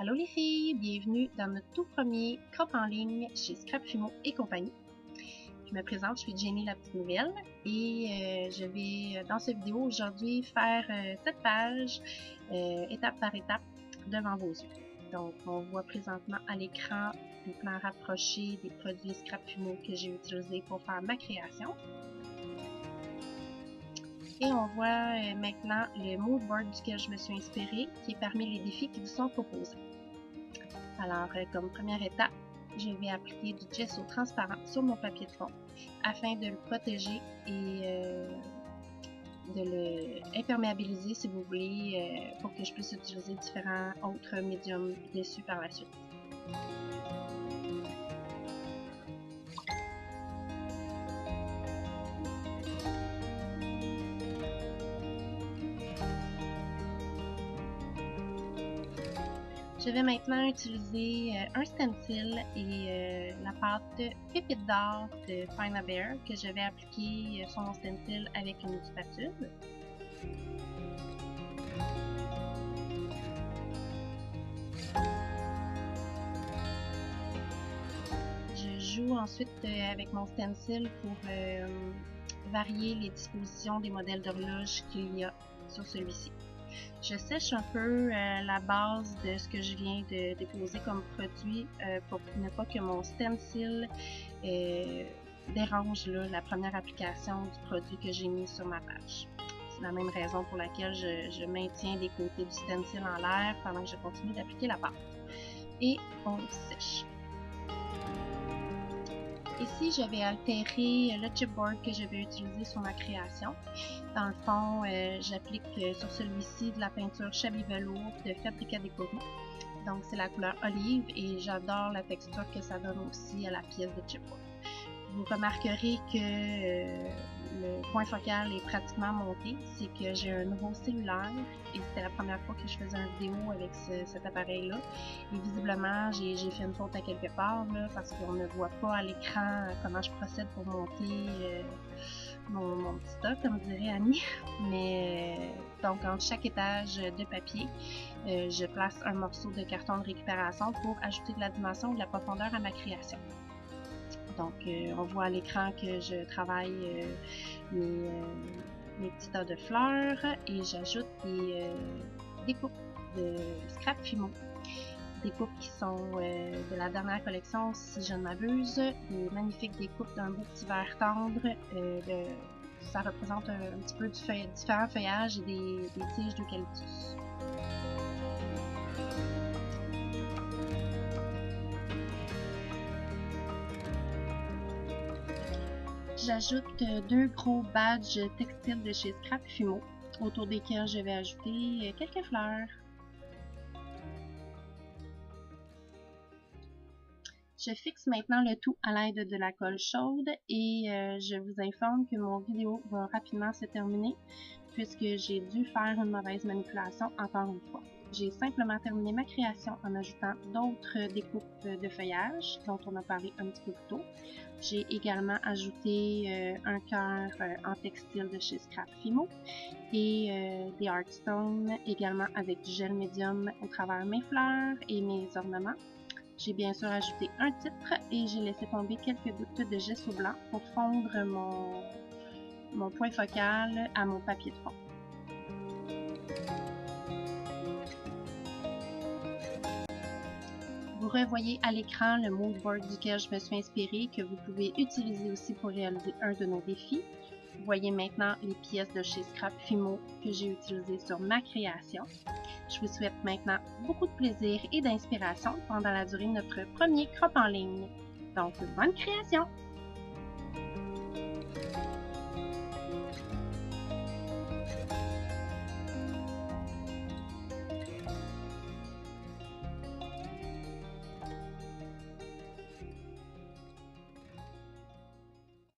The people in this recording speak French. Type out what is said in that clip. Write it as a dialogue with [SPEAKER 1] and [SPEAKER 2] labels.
[SPEAKER 1] Allô les filles, bienvenue dans notre tout premier crop en ligne chez Scrap Fumeau et compagnie. Je me présente, je suis Jenny la petite nouvelle et je vais dans cette vidéo aujourd'hui faire cette page étape par étape devant vos yeux. Donc on voit présentement à l'écran le plan rapproché des produits Scrap Fumeau que j'ai utilisés pour faire ma création. Et on voit maintenant le mood board duquel je me suis inspirée, qui est parmi les défis qui vous sont proposés. Alors, comme première étape, je vais appliquer du gesso transparent sur mon papier de fond afin de le protéger et de le imperméabiliser, si vous voulez, pour que je puisse utiliser différents autres médiums dessus par la suite. Je vais maintenant utiliser un stencil et la pâte Pépite d'or de Find Bear que je vais appliquer sur mon stencil avec une spatule. Je joue ensuite avec mon stencil pour varier les dispositions des modèles d'horloge qu'il y a sur celui-ci. Je sèche un peu la base de ce que je viens de déposer comme produit pour ne pas que mon stencil dérange la première application du produit que j'ai mis sur ma page. C'est la même raison pour laquelle je maintiens les côtés du stencil en l'air pendant que je continue d'appliquer la pâte. Et on sèche. Ici, je vais altérer le chipboard que je vais utiliser sur ma création. Dans le fond, j'applique sur celui-ci de la peinture Shabby Velour de Fabrica Décorée. Donc, c'est la couleur olive et j'adore la texture que ça donne aussi à la pièce de chipboard. Vous remarquerez que le point focal est pratiquement monté, c'est que j'ai un nouveau cellulaire et c'était la première fois que je faisais une vidéo avec cet appareil-là. Et visiblement, j'ai fait une faute à quelque part là, parce qu'on ne voit pas à l'écran comment je procède pour monter mon petit tas, comme dirait Annie. Mais donc, entre chaque étage de papier, je place un morceau de carton de récupération pour ajouter de la dimension et de la profondeur à ma création. Donc, on voit à l'écran que je travaille mes petits tas de fleurs et j'ajoute des coupes de Scrap Fumeau. Des coupes qui sont de la dernière collection, si je ne m'abuse. Des magnifiques découpes d'un beau petit vert tendre. Ça représente un petit peu différents feuillages et des tiges d'eucalyptus. J'ajoute deux gros badges textiles de chez Scrap Fumeau, autour desquels je vais ajouter quelques fleurs. Je fixe maintenant le tout à l'aide de la colle chaude et je vous informe que mon vidéo va rapidement se terminer puisque j'ai dû faire une mauvaise manipulation encore une fois. J'ai simplement terminé ma création en ajoutant d'autres découpes de feuillage dont on a parlé un petit peu plus tôt. J'ai également ajouté un cœur en textile de chez Scrap Fumeau et des Heartstones également avec du gel médium au travers mes fleurs et mes ornements. J'ai bien sûr ajouté un titre et j'ai laissé tomber quelques gouttes de gesso blanc pour fondre mon point focal à mon papier de fond. Vous revoyez à l'écran le mood board duquel je me suis inspirée que vous pouvez utiliser aussi pour réaliser un de nos défis. Vous voyez maintenant les pièces de chez Scrap Fumeau que j'ai utilisées sur ma création. Je vous souhaite maintenant beaucoup de plaisir et d'inspiration pendant la durée de notre premier crop en ligne. Donc, bonne création!